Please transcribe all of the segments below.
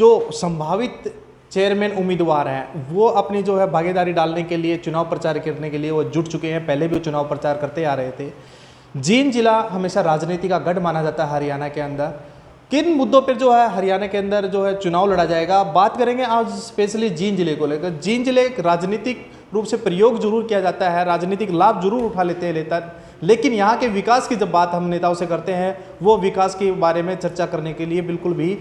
जो संभावित चेयरमैन उम्मीदवार हैं वो अपनी जो है भागीदारी डालने के लिए, चुनाव प्रचार करने के लिए वो जुट चुके हैं। पहले भी वो चुनाव प्रचार करते आ रहे थे। जींद जिला हमेशा राजनीति का गढ़ माना जाता है हरियाणा के अंदर। किन मुद्दों पर जो है हरियाणा के अंदर जो है चुनाव लड़ा जाएगा, बात करेंगे आज स्पेशली जींद जिले को लेकर। जींद जिले एक राजनीतिक रूप से प्रयोग जरूर किया जाता है, राजनीतिक लाभ जरूर उठा लेते हैं लेकिन यहाँ के विकास की जब बात हम नेताओं से करते हैं, वो विकास के बारे में चर्चा करने के लिए बिल्कुल भी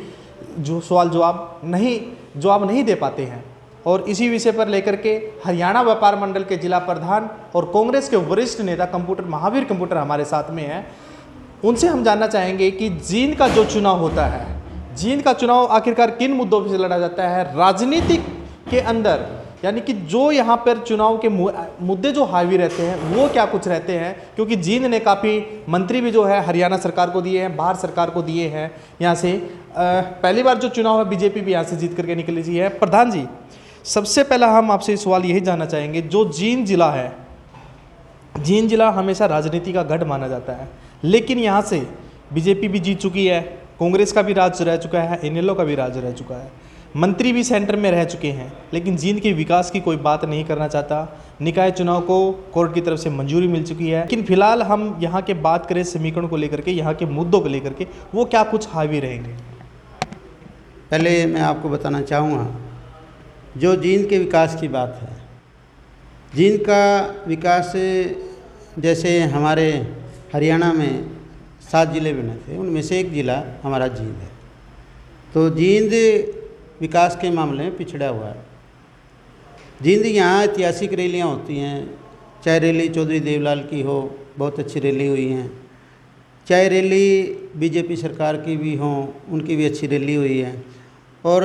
जो सवाल जवाब नहीं दे पाते हैं। और इसी विषय पर लेकर के हरियाणा व्यापार मंडल के जिला प्रधान और कांग्रेस के वरिष्ठ नेता महावीर कंप्यूटर हमारे साथ में हैं। उनसे हम जानना चाहेंगे कि जींद का जो चुनाव होता है, जींद का चुनाव आखिरकार किन मुद्दों से लड़ा जाता है राजनीतिक के अंदर, यानी कि जो यहाँ पर चुनाव के मुद्दे जो हावी रहते हैं वो क्या कुछ रहते हैं। क्योंकि जींद ने काफ़ी मंत्री भी जो है हरियाणा सरकार को दिए हैं, बाहर सरकार को दिए हैं। यहाँ से पहली बार जो चुनाव है बीजेपी भी यहाँ से जीत करके निकली है। प्रधान जी, सबसे पहला हम आपसे सवाल यही जानना चाहेंगे, जो जींद जिला है, जींद जिला हमेशा राजनीति का गढ़ माना जाता है, लेकिन यहाँ से बीजेपी भी जीत चुकी है, कांग्रेस का भी राज रह चुका है, इनेलो का भी राज रह चुका है, मंत्री भी सेंटर में रह चुके हैं, लेकिन जींद के विकास की कोई बात नहीं करना चाहता। निकाय चुनाव को कोर्ट की तरफ से मंजूरी मिल चुकी है, लेकिन फिलहाल हम यहाँ के बात करें समीकरण को लेकर के, यहाँ के मुद्दों को लेकर के, वो क्या कुछ हावी रहेंगे। पहले मैं आपको बताना चाहूँगा, जो जींद के विकास की बात है, जींद का विकास जैसे हमारे हरियाणा में 7 जिले बने थे, उनमें से एक ज़िला हमारा जींद है। तो जींद विकास के मामले में पिछड़ा हुआ है। जींद यहाँ ऐतिहासिक रैलियाँ होती हैं, चाहे रैली चौधरी देवलाल की हो, बहुत अच्छी रैली हुई हैं, चाहे रैली बीजेपी सरकार की भी हो, उनकी भी अच्छी रैली हुई है। और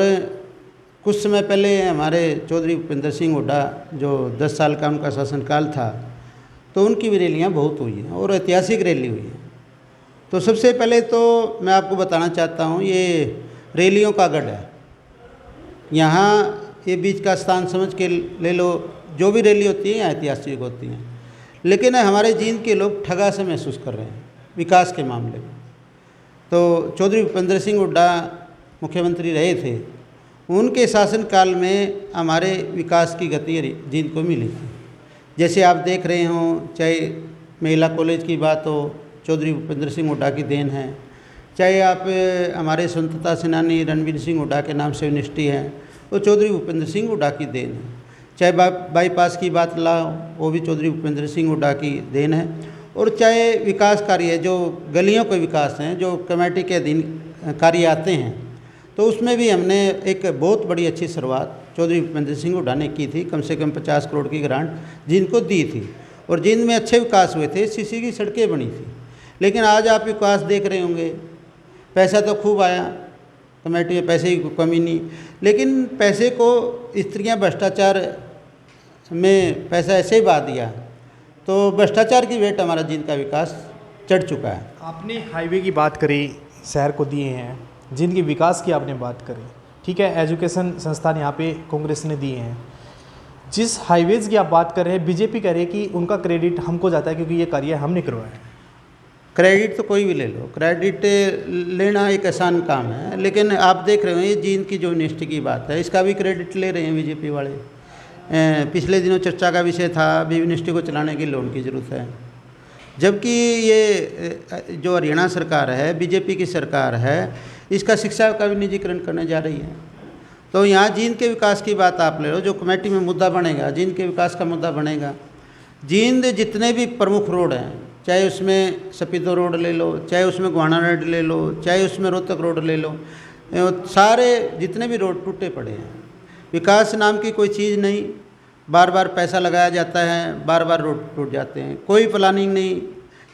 कुछ समय पहले हमारे चौधरी भूपेंद्र सिंह हुड्डा, जो 10 साल का उनका शासनकाल था, तो उनकी भी रैलियाँ बहुत हुई हैं और ऐतिहासिक रैली हुई है। तो सबसे पहले तो मैं आपको बताना चाहता हूँ, ये रैलियों का गढ़ है। यहाँ ये बीच का स्थान समझ के ले लो, जो भी रैली होती है यहाँ ऐतिहासिक होती हैं, लेकिन हमारे जींद के लोग ठगा से महसूस कर रहे हैं विकास के मामले में। तो चौधरी भूपेंद्र सिंह हुड्डा मुख्यमंत्री रहे थे, उनके शासनकाल में हमारे विकास की गति जींद को मिली थी। जैसे आप देख रहे हों, चाहे महिला कॉलेज की बात हो, चौधरी भूपेंद्र सिंह हुड्डा की देन है, चाहे आप हमारे स्वतंत्रता सेनानी रणवीर सिंह हुड्डा के नाम से यूनिवर्सिटी है, वो चौधरी भूपेंद्र सिंह हुड्डा की देन है। चाहे बाईपास की बात लाओ, वो भी चौधरी भूपेंद्र सिंह हुड्डा की देन है। और चाहे विकास कार्य, जो गलियों के विकास हैं, जो कमेटी के अधीन कार्य आते हैं, तो उसमें भी हमने एक बहुत बड़ी अच्छी शुरुआत चौधरी भूपेंद्र सिंह हुड्डा ने की थी। कम से कम 50 करोड़ की ग्रांट जींद को दी थी और जींद में अच्छे विकास हुए थे, सीसी की सड़कें बनी थी। लेकिन आज आप विकास देख रहे होंगे, पैसा तो खूब आया, कमेटी में पैसे की कमी नहीं, लेकिन पैसे को स्त्रियां भ्रष्टाचार में पैसा ऐसे ही बहा दिया, तो भ्रष्टाचार की वेट हमारा जींद का विकास चढ़ चुका है। आपने हाईवे की बात करी, शहर को दिए हैं, जींद के विकास की आपने बात करी, ठीक है, एजुकेशन संस्थान यहाँ पे कांग्रेस ने दिए हैं। जिस हाईवेज़ की आप बात कर रहे हैं, बीजेपी कह रही है कि उनका क्रेडिट हमको जाता है क्योंकि ये कार्य हमने करवाया। क्रेडिट तो कोई भी ले लो, क्रेडिट लेना एक आसान काम है, लेकिन आप देख रहे हो ये जींद की जो यूनिवर्सिटी की बात है, इसका भी क्रेडिट ले रहे हैं बीजेपी वाले। पिछले दिनों चर्चा का विषय था अभी यूनिवर्सिटी को चलाने के लोन की ज़रूरत है, जबकि ये जो हरियाणा सरकार है, बीजेपी की सरकार है, इसका शिक्षा का भी निजीकरण करने जा रही है। तो यहाँ जींद के विकास की बात आप ले लो, जो कमेटी में मुद्दा बनेगा, जींद के विकास का मुद्दा बनेगा। जींद जितने भी प्रमुख रोड हैं, चाहे उसमें सपीदो रोड ले लो, चाहे उसमें गुहाना रोड ले लो, चाहे उसमें रोहतक रोड ले लो, सारे जितने भी रोड टूटे पड़े हैं। विकास नाम की कोई चीज़ नहीं, बार बार पैसा लगाया जाता है, बार बार रोड टूट जाते हैं, कोई प्लानिंग नहीं।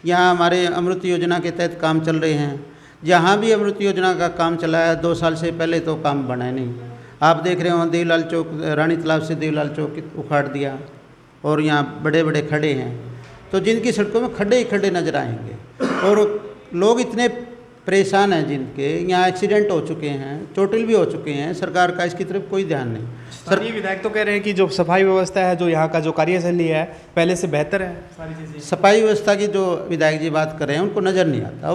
यहाँ हमारे अमृत योजना के तहत काम चल रहे हैं, जहाँ भी अमृत योजना का काम चला है 2 साल से पहले तो काम बना है नहीं। आप देख रहे हो देवलाल चौक, रानी तालाब से देवलाल चौक उखाड़ दिया और यहाँ बड़े बड़े खड्डे हैं, तो जिनकी सड़कों में खड्डे ही खड्डे नजर आएंगे और लोग इतने परेशान हैं जिनके यहाँ एक्सीडेंट हो चुके हैं, चोटिल भी हो चुके हैं, सरकार का इसकी तरफ कोई ध्यान नहीं। स्थानीय विधायक तो कह रहे हैं कि जो सफाई व्यवस्था है, जो यहाँ का जो कार्यशैली है पहले से बेहतर है, सारी चीज़ें। सफाई व्यवस्था की जो विधायक जी बात कर रहे हैं उनको नज़र नहीं आता,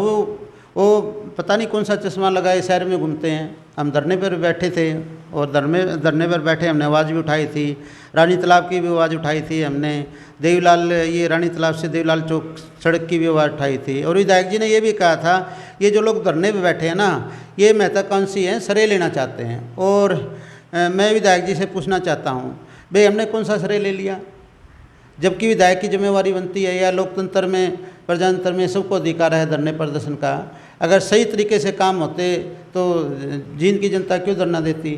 वो पता नहीं कौन सा चश्मा लगाए शहर में घूमते हैं, हम धरने पर बैठे थे और धरने पर बैठे हमने आवाज़ भी उठाई थी, रानी तालाब की भी आवाज़ उठाई थी हमने, देवीलाल ये रानी तालाब से देवीलाल चौक सड़क की भी आवाज़ उठाई थी। और विधायक जी ने ये भी कहा था ये जो लोग धरने पर बैठे हैं ना, ये महत्वाकांक्षी हैं, श्रेय लेना चाहते हैं। और मैं विधायक जी से पूछना चाहता हूँ, भाई हमने कौन सा श्रेय ले लिया? जबकि विधायक की जिम्मेवारी बनती है, या लोकतंत्र में प्रजातंत्र में सबको अधिकार है धरने प्रदर्शन का। अगर सही तरीके से काम होते तो जींद की जनता क्यों धरना देती?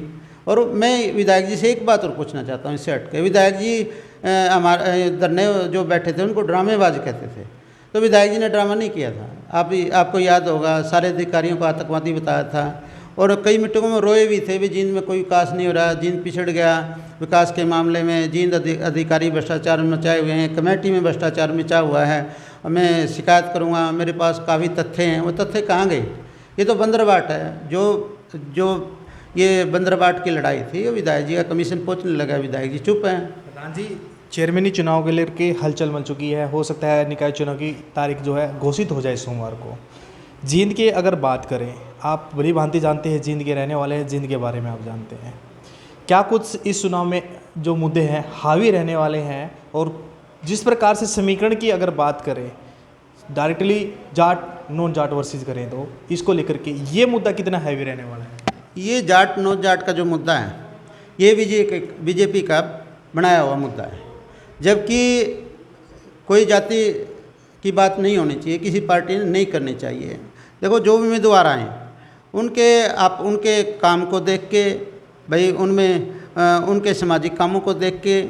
और मैं विधायक जी से एक बात और पूछना चाहता हूँ इससे हट के। विधायक जी हमारे धरने जो बैठे थे उनको ड्रामेबाज कहते थे, तो विधायक जी ने ड्रामा नहीं किया था। आपको याद होगा, सारे अधिकारियों को आतंकवादी बताया था और कई मीटिंगों में रोए भी थे भी जींद में कोई विकास नहीं हो रहा, जींद पिछड़ गया विकास के मामले में, जींद अधिकारी भ्रष्टाचार मचाए हुए हैं, कमेटी में भ्रष्टाचार मचा हुआ है, मैं शिकायत करूंगा, मेरे पास काफ़ी तथ्य हैं। वो तथ्य कहाँ गए? ये तो बंदरबाट है। जो ये बंदरबाट की लड़ाई थी, विधायक जी का कमीशन पहुँचने लगा, विधायक जी चुप हैं। प्रधान जी, चेयरमैनी चुनाव के लेकर हलचल मच चुकी है, हो सकता है निकाय चुनाव की तारीख जो है घोषित हो जाए सोमवार को। जींद की अगर बात करें, आप भली भांति जानते हैं, जींद के रहने वाले हैं, जींद के बारे में आप जानते हैं, क्या कुछ इस चुनाव में जो मुद्दे हैं हावी रहने वाले हैं? और जिस प्रकार से समीकरण की अगर बात करें, directly Jat non Jat versus करें, तो इसको लेकर के ये मुद्दा कितना हैवी रहने वाला है? ये जाट नॉन जाट का जो मुद्दा है, ये बीजेपी का बनाया हुआ मुद्दा है। जबकि कोई जाति की बात नहीं होनी चाहिए, किसी पार्टी ने नहीं करनी चाहिए। देखो, जो भी उम्मीदवार आए उनके काम को देख के, भाई उनमें उनके सामाजिक कामों को देख के,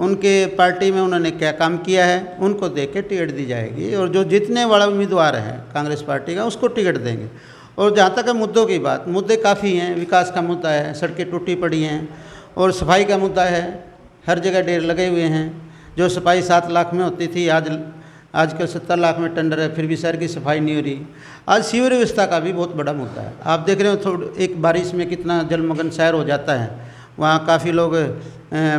उनके पार्टी में उन्होंने क्या काम किया है उनको देख के टिकट दी जाएगी। और जो जीतने वाला उम्मीदवार है कांग्रेस पार्टी का, उसको टिकट देंगे। और जहाँ तक है मुद्दों की बात, मुद्दे काफ़ी हैं। विकास का मुद्दा है, सड़कें टूटी पड़ी हैं, और सफाई का मुद्दा है, हर जगह ढेर लगे हुए हैं। जो सफाई 7 लाख में होती थी, आजकल 70 लाख में टेंडर है, फिर भी शहर की सफाई नहीं हो रही। आज सीवर व्यवस्था का भी बहुत बड़ा मुद्दा है। आप देख रहे हो एक बारिश में कितना जलमग्न शहर हो जाता है, वहाँ काफ़ी लोग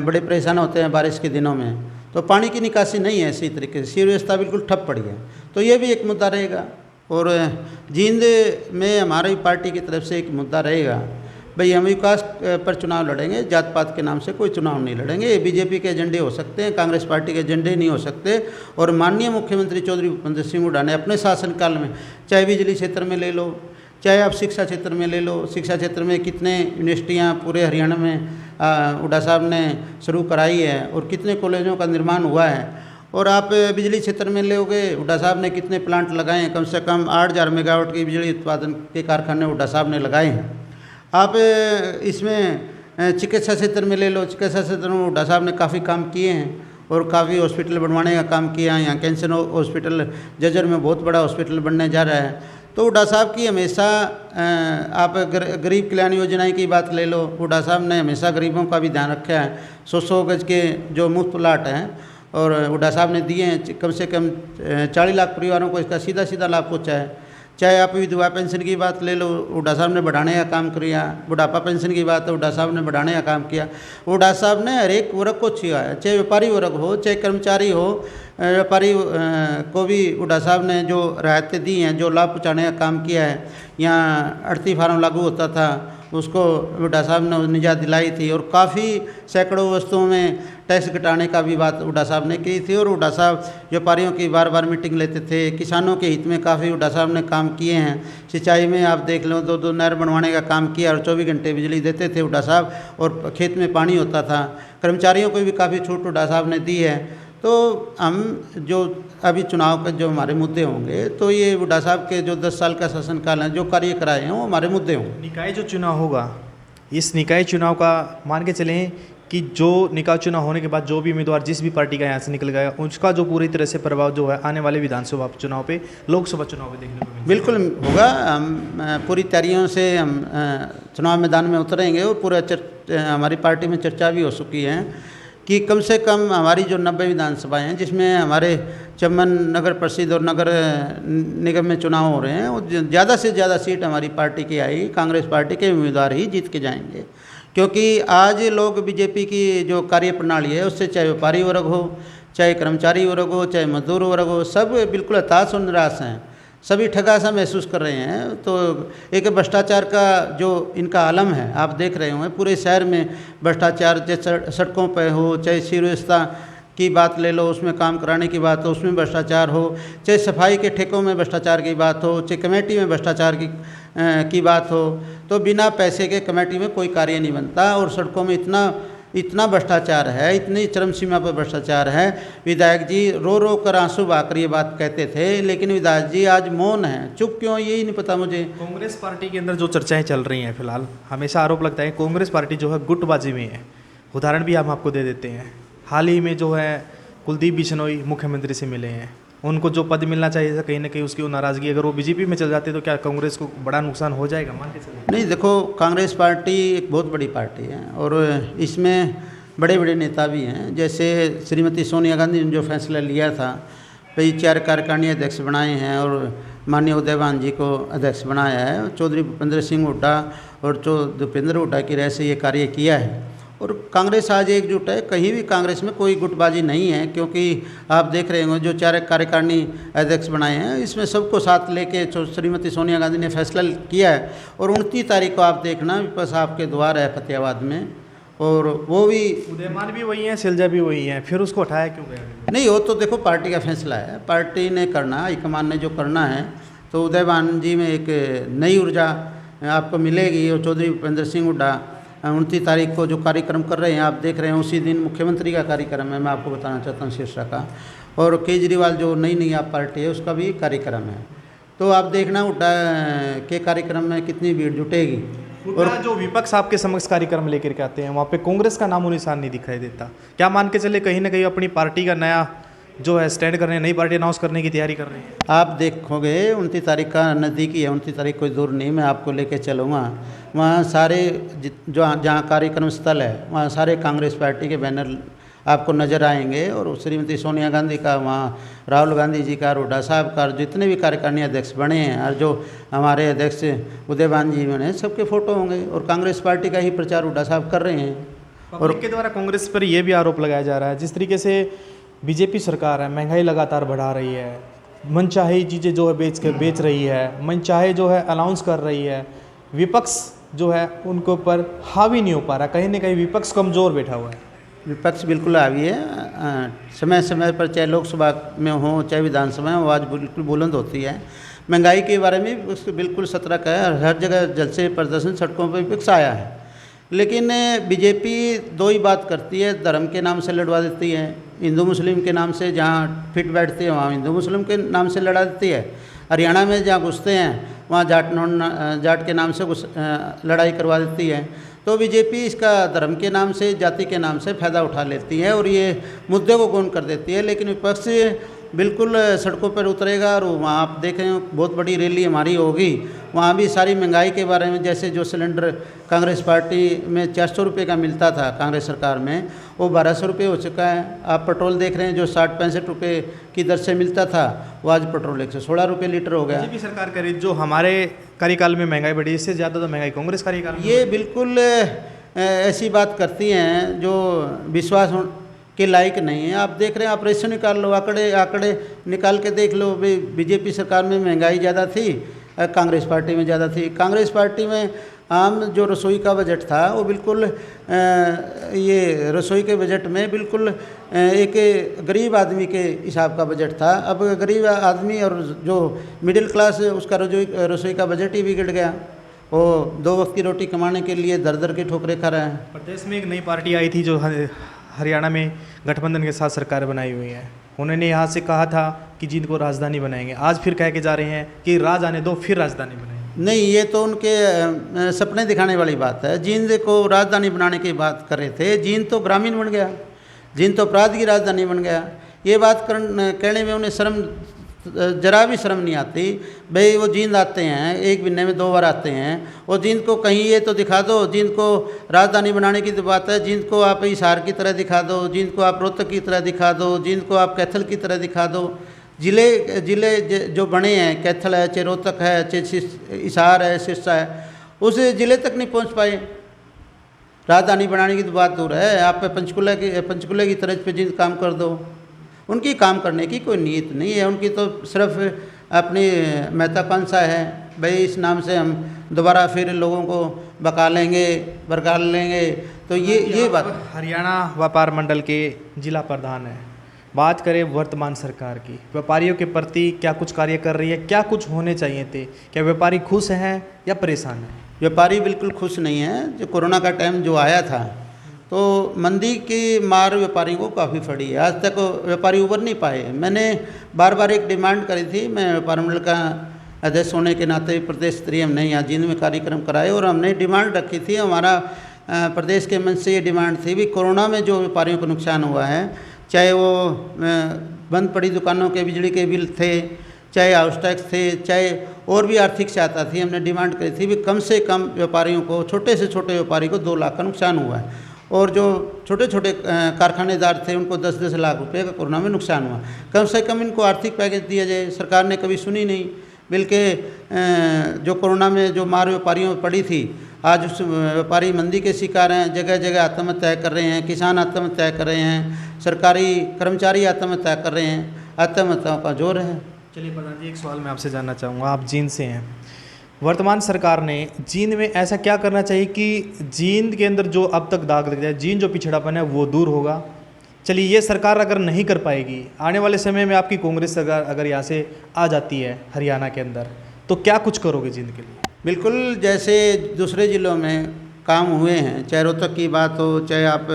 बड़े परेशान होते हैं बारिश के दिनों में। तो पानी की निकासी नहीं है इसी तरीके से, सीवर व्यवस्था बिल्कुल ठप पड़ी है। तो ये भी एक मुद्दा रहेगा। और जींद में हमारी पार्टी की तरफ से एक मुद्दा रहेगा, भाई हम विकास पर चुनाव लड़ेंगे, जात पात के नाम से कोई चुनाव नहीं लड़ेंगे। ये बीजेपी के एजेंडे हो सकते हैं, कांग्रेस पार्टी के एजेंडे नहीं हो सकते। और माननीय मुख्यमंत्री चौधरी भूपेंद्र सिंह हुड्डा ने अपने शासनकाल में, चाहे बिजली क्षेत्र में ले लो, चाहे आप शिक्षा क्षेत्र में ले लो, शिक्षा क्षेत्र में कितने यूनिवर्सिटियाँ पूरे हरियाणा में हुड्डा साहब ने शुरू कराई है, और कितने कॉलेजों का निर्माण हुआ है। और आप बिजली क्षेत्र में लोगे, हुड्डा साहब ने कितने प्लांट लगाए हैं, कम से कम 8000 मेगावाट की बिजली उत्पादन के कारखाने हुड्डा साहब ने लगाए हैं। आप इसमें चिकित्सा क्षेत्र में ले लो, चिकित्सा क्षेत्र में हुड्डा साहब ने काफ़ी काम किए हैं और काफ़ी हॉस्पिटल बनवाने का काम किया है। यहाँ कैंसर हॉस्पिटल जजर में बहुत बड़ा हॉस्पिटल बनने जा रहा है। तो हुड्डा साहब की हमेशा, आप गरीब कल्याण योजनाएं की बात ले लो, हुड्डा साहब ने हमेशा गरीबों का भी ध्यान रखा है। 100 गज के जो मुफ्त प्लाट हैं और हुड्डा साहब ने दिए हैं, कम से कम 40 लाख परिवारों को इसका सीधा सीधा लाभ पहुँचा है। चाहे आप विधवा पेंशन की बात ले लो, हुड्डा साहब ने बढ़ाने का काम किया। बुढ़ापा पेंशन की बात है, हुड्डा साहब ने बढ़ाने का काम किया। हुड्डा साहब ने हर एक वर्ग को छुआ है, चाहे व्यापारी वर्ग हो, चाहे कर्मचारी हो। व्यापारी को भी हुड्डा साहब ने जो रियायतें दी हैं, जो लाभ पहुँचाने का काम किया है। यहाँ अड़ती फार्म लागू होता था, उसको हुड्डा साहब ने निजात दिलाई थी। और काफ़ी सैकड़ों वस्तुओं में टैक्स घटाने का भी बात हुड्डा साहब ने की थी। और हुड्डा साहब व्यापारियों की बार बार मीटिंग लेते थे। किसानों के हित में काफ़ी हुड्डा साहब ने काम किए हैं। सिंचाई में आप देख लो, 2 नहर बनवाने का काम किया और 24 घंटे बिजली देते थे हुड्डा साहब, और खेत में पानी होता था। कर्मचारियों को भी काफ़ी छूट हुड्डा साहब ने दी है। तो हम जो अभी चुनाव के जो हमारे मुद्दे होंगे, तो ये हुड्डा साहब के जो 10 साल का शासनकाल है, जो कार्य कराए हैं, वो हमारे मुद्दे होंगे। निकाय जो चुनाव होगा, इस निकाय चुनाव का मान के चलें कि जो निकाय चुनाव होने के बाद जो भी उम्मीदवार जिस भी पार्टी का यहाँ से निकल गया, उसका जो पूरी तरह से प्रभाव जो है आने वाले विधानसभा चुनाव पे, लोकसभा चुनाव पे देखने को बिल्कुल होगा। हम पूरी तैयारियों से हम चुनाव मैदान में उतरेंगे। और पूरा हमारी पार्टी में चर्चा भी हो चुकी है कि कम से कम हमारी जो 90 विधानसभाएँ हैं, जिसमें हमारे चम्बन नगर परिषद और नगर निगम में चुनाव हो रहे हैं, वो ज़्यादा से ज़्यादा सीट हमारी पार्टी की आई, कांग्रेस पार्टी के उम्मीदवार ही जीत के जाएंगे। क्योंकि आज लोग बीजेपी की जो कार्य प्रणाली है, उससे चाहे व्यापारी वर्ग हो, चाहे कर्मचारी वर्ग हो, चाहे मजदूर वर्ग हो, सब बिल्कुल हताश और निराश हैं। सभी ठगा सा महसूस कर रहे हैं। तो एक भ्रष्टाचार का जो इनका आलम है, आप देख रहे होंगे पूरे शहर में भ्रष्टाचार, चाहे सड़कों पर हो, चाहे सिरस्ता की बात ले लो, उसमें काम कराने की बात हो, उसमें भ्रष्टाचार हो, चाहे सफाई के ठेकों में भ्रष्टाचार की बात हो, चाहे कमेटी में भ्रष्टाचार की बात हो, तो बिना पैसे के कमेटी में कोई कार्य नहीं बनता। और सड़कों में इतना भ्रष्टाचार है, इतनी चरम सीमा पर भ्रष्टाचार है। विधायक जी रो रो कर आंसू बहाकर ये बात कहते थे, लेकिन विधायक जी आज मौन है, चुप क्यों, यही नहीं पता मुझे। कांग्रेस पार्टी के अंदर जो चर्चाएं चल रही हैं फिलहाल, हमेशा आरोप लगता है कांग्रेस पार्टी जो है गुटबाजी में है। उदाहरण भी हम आपको दे देते हैं, हाल ही में जो है कुलदीप बिश्नोई मुख्यमंत्री से मिले हैं, उनको जो पद मिलना चाहिए था कहीं ना कहीं उसकी नाराज़गी, अगर वो बीजेपी में चल जाते तो क्या कांग्रेस को बड़ा नुकसान हो जाएगा, मान के चलिए? नहीं, देखो कांग्रेस पार्टी एक बहुत बड़ी पार्टी है और इसमें बड़े बड़े नेता भी हैं। जैसे श्रीमती सोनिया गांधी ने जो फैसला लिया था, भाई 4 कार्यकारिणी अध्यक्ष बनाए हैं और माननीय उदयभान जी को अध्यक्ष बनाया है, चौधरी भूपेंद्र सिंह हुड्डा और भूपेंद्र हुड्डा की राय से ये कार्य किया है। और कांग्रेस आज एकजुट है, कहीं भी कांग्रेस में कोई गुटबाजी नहीं है, क्योंकि आप देख रहे होंगे जो 4 कार्यकारिणी अध्यक्ष बनाए हैं इसमें सबको साथ लेके श्रीमती सोनिया गांधी ने फैसला किया है। और 29 तारीख को आप देखना विपक्ष आपके द्वार है फतेहाबाद में, और वो भी उदयमान भी वही है, सिलजा भी वही है, फिर उसको हटाया क्यों गया? नहीं, वो तो देखो पार्टी का फैसला है, पार्टी ने करना, हाईकमान ने जो करना है। तो उदयभान जी में एक नई ऊर्जा आपको मिलेगी। और चौधरी भूपेंद्र सिंह हुड्डा 29 तारीख को जो कार्यक्रम कर रहे हैं, आप देख रहे हैं उसी दिन मुख्यमंत्री का कार्यक्रम है, मैं आपको बताना चाहता हूँ शीर्षक का। और केजरीवाल जो नई आप पार्टी है उसका भी कार्यक्रम है। तो आप देखना हुड्डा के कार्यक्रम में कितनी भीड़ जुटेगी। और जो विपक्ष आपके समक्ष कार्यक्रम लेकर के आते हैं वहाँ पे कांग्रेस का नामो निशान नहीं दिखाई देता, क्या मान के चले कहीं ना कहीं अपनी पार्टी का नया जो है स्टैंड करने, नई पार्टी अनाउंस करने की तैयारी कर रहे हैं? आप देखोगे 29 तारीख का नज़दीक ही है, 29 तारीख कोई दूर नहीं, मैं आपको लेके चलूँगा वहाँ। सारे जो जहाँ कार्यक्रम स्थल है वहाँ सारे कांग्रेस पार्टी के बैनर आपको नज़र आएंगे। और श्रीमती सोनिया गांधी का, वहाँ राहुल गांधी जी का, हुड्डा साहब का, जितने भी कार्यकारिणी अध्यक्ष बने हैं और जो हमारे अध्यक्ष उदयभान जी बने, सबके फ़ोटो होंगे। और कांग्रेस पार्टी का ही प्रचार हुड्डा साहब कर रहे हैं। और के द्वारा कांग्रेस पर यह भी आरोप लगाया जा रहा है, जिस तरीके से बीजेपी सरकार है महंगाई लगातार बढ़ा रही है, मनचाही चीज़ें जो है बेच रही है, मनचाहे जो है अनाउंस कर रही है, विपक्ष जो है उनके ऊपर हावी नहीं हो पा रहा, कहीं ना कहीं विपक्ष कमज़ोर बैठा हुआ है। विपक्ष बिल्कुल हावी है, समय समय पर चाहे लोकसभा में हो चाहे विधानसभा में आवाज़ बिल्कुल बुलंद होती है। महंगाई के बारे में विपक्ष बिल्कुल सतर्क है, हर जगह जलसे प्रदर्शन सड़कों पर विपक्ष आया है। लेकिन बीजेपी दो ही बात करती है, धर्म के नाम से लड़वा देती है, हिंदू मुस्लिम के नाम से जहाँ फिट बैठती है वहाँ हिंदू मुस्लिम के नाम से लड़ा देती है। हरियाणा में जहाँ घुसते हैं वहाँ जाट के नाम से लड़ाई करवा देती है। तो बीजेपी इसका धर्म के नाम से, जाति के नाम से फ़ायदा उठा लेती है और ये मुद्दे को गौण कर देती है। लेकिन विपक्ष बिल्कुल सड़कों पर उतरेगा और वहाँ आप देखें बहुत बड़ी रैली हमारी होगी, वहाँ भी सारी महंगाई के बारे में, जैसे जो सिलेंडर कांग्रेस पार्टी में 400 रुपये का मिलता था कांग्रेस सरकार में, वो 1200 रुपये हो चुका है। आप पेट्रोल देख रहे हैं जो 60-65 रुपये की दर से मिलता था, वो आज पेट्रोल 116 रुपये लीटर हो गया। बीजेपी सरकार करी जो हमारे कार्यकाल में महंगाई बढ़ी, इससे ज़्यादा तो महंगाई कांग्रेस कार्यकाल में। ये बिल्कुल ऐसी बात करती हैं जो विश्वास के लायक नहीं है। आप देख रहे हैं, आप रेशो निकाल लो, आंकड़े निकाल के देख लो, भाई बीजेपी सरकार में महंगाई ज़्यादा थी, कांग्रेस पार्टी में ज़्यादा थी। कांग्रेस पार्टी में आम जो रसोई का बजट था वो बिल्कुल ये रसोई के बजट में बिल्कुल एक गरीब आदमी के हिसाब का बजट था। अब गरीब आदमी और जो मिडिल क्लास है उसका रसोई का बजट ही बिगड़ गया। वो 2 वक्त की रोटी कमाने के लिए दर दर की ठोकरें खा रहा है। प्रदेश में एक नई पार्टी आई थी जो हरियाणा में गठबंधन के साथ सरकार बनाई हुई है, उन्होंने यहाँ से कहा था कि जींद को राजधानी बनाएंगे, आज फिर कह के जा रहे हैं कि राज आने दो फिर राजधानी बनाएंगे। नहीं, ये तो उनके सपने दिखाने वाली बात है। जींद को राजधानी बनाने की बात कर रहे थे, जींद तो ग्रामीण बन गया, जींद तो अपराध की राजधानी बन गया। ये बात कहने में उन्हें शर्म, जरा भी शर्म नहीं आती। भाई वो जींद आते हैं, एक महीने में 2 बार आते हैं, वो जींद को कहीं ये तो दिखा दो, जींद को राजधानी बनाने की तो बात है, जींद को आप हिसार की तरह दिखा दो, जींद को आप रोहतक की तरह दिखा दो, जींद को आप कैथल की तरह दिखा दो। ज़िले जो बने हैं, कैथल है, चाहे रोहतक है, चाहे हिसार है, सिरसा है, उस ज़िले तक नहीं पहुँच पाए। राजधानी बनाने की तो बात दूर है, आप पंचकुला की तरज पे जींद काम कर दो। उनकी काम करने की कोई नीयत नहीं है, उनकी तो सिर्फ अपनी महत्वाकांक्षा है, भाई इस नाम से हम दोबारा फिर लोगों को बका लेंगे, बरका लेंगे। तो ये बात। हरियाणा व्यापार मंडल के जिला प्रधान है, बात करें वर्तमान सरकार की, व्यापारियों के प्रति क्या कुछ कार्य कर रही है, क्या कुछ होने चाहिए थे, क्या व्यापारी खुश हैं या परेशान हैं? व्यापारी बिल्कुल खुश नहीं है। जो कोरोना का टाइम जो आया था तो मंदी की मार व्यापारियों को काफ़ी पड़ी है, आज तक व्यापारी उबर नहीं पाए। मैंने बार बार एक डिमांड करी थी, मैं व्यापार मंडल का अध्यक्ष होने के नाते प्रदेश स्तरीय हमने यहाँ जींद में कार्यक्रम कराए और हमने डिमांड रखी थी, हमारा प्रदेश के मंच से ये डिमांड थी भी कोरोना में जो व्यापारियों को नुकसान हुआ है, चाहे वो बंद पड़ी दुकानों के बिजली के बिल थे, चाहे हाउस टैक्स थे, चाहे और भी आर्थिक सहायता थी, हमने डिमांड करी थी भी कम से कम व्यापारियों को, छोटे से छोटे व्यापारी को 2 लाख का नुकसान हुआ है और जो छोटे छोटे कारखानेदार थे उनको 10-10 लाख रुपए का कोरोना में नुकसान हुआ। कम से कम इनको आर्थिक पैकेज दिया जाए, सरकार ने कभी सुनी नहीं। बल्कि जो कोरोना में जो मार व्यापारियों में पड़ी थी, आज उस व्यापारी मंदी के शिकार हैं, जगह जगह आत्महत्या कर रहे हैं, किसान आत्महत्या कर रहे हैं, सरकारी कर्मचारी आत्महत्या कर रहे हैं, आत्महत्याओं का जोर है। चलिए प्रधान जी, एक सवाल मैं आपसे जानना चाहूँगा, आप जींद से हैं, वर्तमान सरकार ने जींद में ऐसा क्या करना चाहिए कि जींद के अंदर जो अब तक दाग लग जाए, जींद जो पिछड़ापन है वो दूर होगा? चलिए ये सरकार अगर नहीं कर पाएगी, आने वाले समय में आपकी कांग्रेस सरकार अगर यहाँ से आ जाती है हरियाणा के अंदर, तो क्या कुछ करोगे जींद के लिए? बिल्कुल, जैसे दूसरे ज़िलों में काम हुए हैं, चाहे रोहतक की बात हो, चाहे आप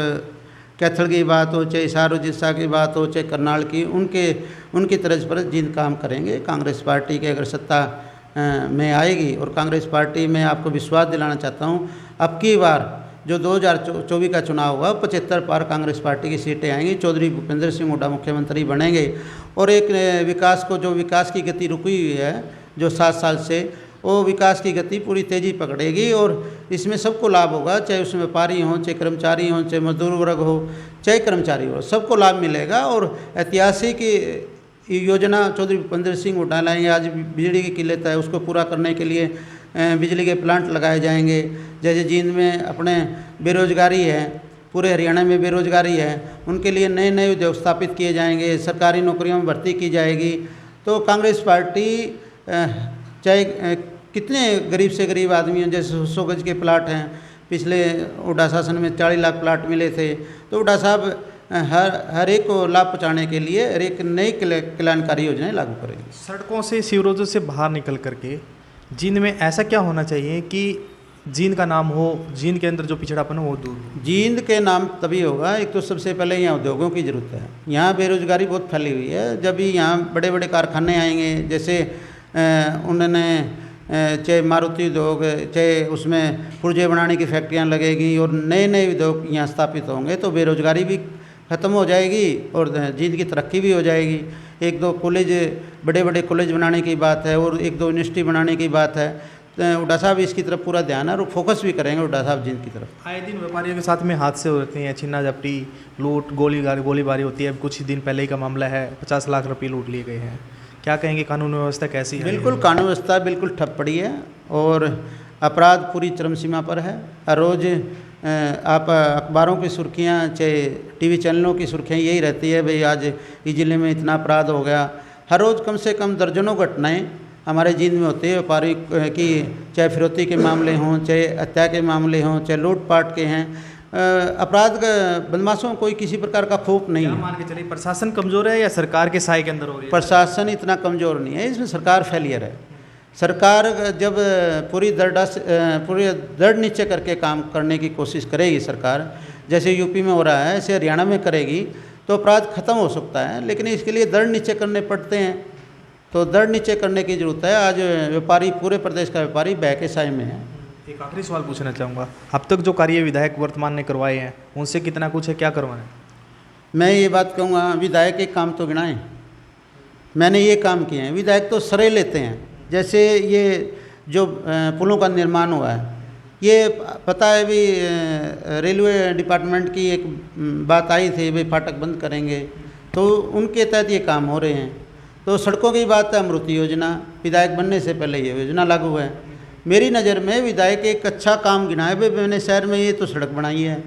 कैथल की बात हो, चाहे हिसार उड़ीसा की बात हो, चाहे करनाल की, उनकी तर्ज पर जींद काम करेंगे। कांग्रेस पार्टी की अगर सत्ता में आएगी, और कांग्रेस पार्टी में आपको विश्वास दिलाना चाहता हूँ, अब की बार जो 2024 का चुनाव हुआ 75 पार कांग्रेस पार्टी की सीटें आएंगी, चौधरी भूपेंद्र सिंह हुड्डा मुख्यमंत्री बनेंगे और एक विकास को, जो विकास की गति रुकी हुई है जो 7 साल से, वो विकास की गति पूरी तेज़ी पकड़ेगी और इसमें सबको लाभ होगा, चाहे उसमें व्यापारी हों, चाहे कर्मचारी हों, चाहे मजदूर वर्ग हो, चाहे कर्मचारी हो, सबको लाभ मिलेगा। और ऐतिहासिक योजना चौधरी भूपेंद्र सिंह हुड्डा लाएंगे। आज बिजली की किल्लत है, उसको पूरा करने के लिए बिजली के प्लांट लगाए जाएंगे। जैसे जींद में अपने बेरोजगारी है, पूरे हरियाणा में बेरोजगारी है, उनके लिए नए नए उद्योग स्थापित किए जाएंगे, सरकारी नौकरियों में भर्ती की जाएगी। तो कांग्रेस पार्टी चाहे कितने गरीब से गरीब आदमी हैं, जैसे 100 गज के प्लाट हैं, पिछले हुड्डा शासन में 40 लाख प्लाट मिले थे, तो हुड्डा साहब हर एक को लाभ पहुँचाने के लिए हर एक नई कल्याणकारी योजनाएं लागू करेंगे। सड़कों से, सीवरेजों से बाहर निकल करके जींद में ऐसा क्या होना चाहिए कि जींद का नाम हो, जींद के अंदर जो पिछड़ापन हो वो दूर हो? जींद के नाम तभी होगा, एक तो सबसे पहले यहाँ उद्योगों की ज़रूरत है। यहाँ बेरोजगारी बहुत फैली हुई है। जब भी यहाँ बड़े बड़े कारखाने आएंगे, जैसे उन्होंने चाहे मारुति उद्योग, चाहे उसमें पुर्जे बनाने की फैक्ट्रियाँ लगेगी और नए नए उद्योग यहाँ स्थापित होंगे, तो बेरोजगारी भी ख़त्म हो जाएगी और जींद की तरक्की भी हो जाएगी। 1-2 कॉलेज, बड़े बड़े कॉलेज बनाने की बात है और 1-2 यूनिवर्सिटी बनाने की बात है। हुड्डा साहब इसकी तरफ पूरा ध्यान है और फोकस भी करेंगे हुड्डा साहब जींद की तरफ। आए दिन व्यापारियों के साथ में हादसे होते हैं, छीना झपटी, लूट, गोलीबारी होती है। कुछ दिन पहले ही का मामला है, 50 लाख रुपये लूट लिए गए हैं। क्या कहेंगे, कानून व्यवस्था कैसी है? बिल्कुल, कानून व्यवस्था बिल्कुल ठप पड़ी है और अपराध पूरी चरम सीमा पर है। हर रोज़ आप अखबारों की सुर्खियाँ, चाहे टीवी चैनलों की सुर्खियाँ यही रहती है, भाई आज इस ज़िले में इतना अपराध हो गया। हर रोज़ कम से कम दर्जनों घटनाएँ हमारे जींद में होती है व्यापारी की, चाहे फिरौती के मामले हों, चाहे हत्या के मामले हों, चाहे लूटपाट के हैं। अपराध का बदमाशों कोई किसी प्रकार का खौफ नहीं है। मान के चलिए प्रशासन कमज़ोर है या सरकार के साए के अंदर हो रही है? प्रशासन इतना कमज़ोर नहीं है, इसमें सरकार फेलियर है। सरकार जब पूरी दृढ़ निश्चय करके काम करने की कोशिश करेगी, सरकार जैसे यूपी में हो रहा है ऐसे हरियाणा में करेगी, तो अपराध खत्म हो सकता है। लेकिन इसके लिए दृढ़ निश्चय करने पड़ते हैं, तो दृढ़ निश्चय करने की ज़रूरत है। आज व्यापारी, पूरे प्रदेश का व्यापारी बह के साए में है। एक आखिरी सवाल पूछना चाहूँगा, अब तक जो कार्य विधायक वर्तमान ने करवाए हैं उनसे कितना कुछ है, क्या करवाएं? मैं ये बात कहूँगा, विधायक एक काम तो गिनाएं, मैंने ये काम किए हैं। विधायक तो श्रेय लेते हैं, जैसे ये जो पुलों का निर्माण हुआ है, ये पता है भी रेलवे डिपार्टमेंट की एक बात आई थी, भाई फाटक बंद करेंगे, तो उनके तहत ये काम हो रहे हैं। तो सड़कों की बात है, अमृति योजना, विधायक बनने से पहले ये योजना लागू है। मेरी नज़र में विधायक एक अच्छा काम गिना है, भाई मैंने शहर में ये तो सड़क बनाई है।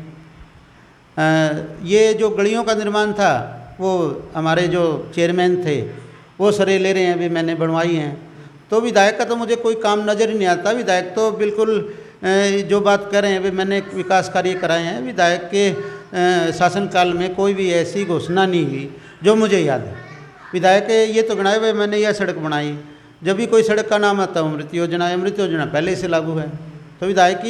ये जो गलियों का निर्माण था, वो हमारे जो चेयरमैन थे वो सरे ले रहे हैं, अभी मैंने बनवाई हैं। तो विधायक का तो मुझे कोई काम नज़र ही नहीं आता। विधायक तो बिल्कुल जो बात कर रहे हैं, अभी मैंने विकास कार्य कराए हैं, विधायक के शासनकाल में कोई भी ऐसी घोषणा नहीं हुई जो मुझे याद है। विधायक ये तो गणाए हुए मैंने यह सड़क बनाई, जब भी कोई सड़क का नाम आता है अमृत योजना, अमृत योजना पहले से लागू है। तो विधायक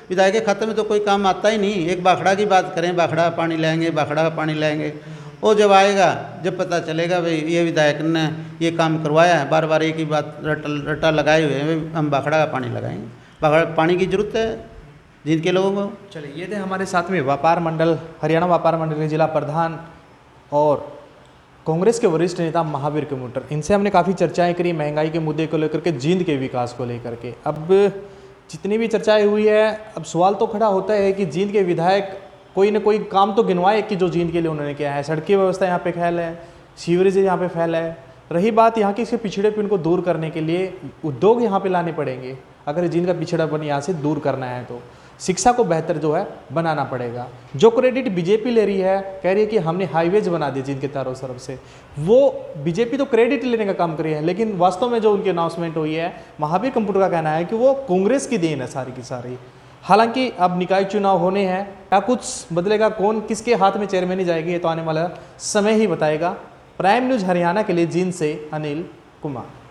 के खाते में तो कोई काम आता ही नहीं। एक बाखड़ा की बात करें, बाखड़ा पानी लाएंगे, बाखड़ा पानी लाएंगे, वो जब आएगा जब पता चलेगा भाई ये विधायक ने ये काम करवाया है, बार बार एक ही बात रटा लगाए हुए हैं, हम बाखड़ा का पानी लगाएंगे। बाखड़ा पानी की ज़रूरत है जिनके लोगों को। चलिए, ये थे हमारे साथ में व्यापार मंडल, हरियाणा व्यापार मंडल के जिला प्रधान और कांग्रेस के वरिष्ठ नेता महावीर कम्यूटर। इनसे हमने काफ़ी चर्चाएं करी महंगाई के मुद्दे को लेकर के, जींद के विकास को लेकर के। अब जितनी भी चर्चाएं हुई है, अब सवाल तो खड़ा होता है कि जींद के विधायक कोई ना कोई काम तो गिनवाए कि जो जींद के लिए उन्होंने किया है। सड़क की व्यवस्था यहाँ पे फैल है, सीवरेज यहाँ पे फैल है। रही बात यहाँ के इसके पिछड़ेपन को दूर करने के लिए उद्योग यहाँ पे लाने पड़ेंगे। अगर जींद का पिछड़ापन यहाँ से दूर करना है तो शिक्षा को बेहतर जो है बनाना पड़ेगा। जो क्रेडिट बीजेपी ले रही है, कह रही है कि हमने हाईवेज बना दिए जींद के चारों तरफ से, वो बीजेपी तो क्रेडिट लेने का काम कर रही है, लेकिन वास्तव में जो उनकी अनाउंसमेंट हुई है, महावीर कम्यूटर का कहना है कि वो कांग्रेस की देन है सारी की सारी। हालांकि अब निकाय चुनाव होने हैं, क्या कुछ बदलेगा, कौन किसके हाथ में चेयरमैनी जाएगी, ये तो आने वाला समय ही बताएगा। प्राइम न्यूज़ हरियाणा के लिए जींद से अनिल कुमार।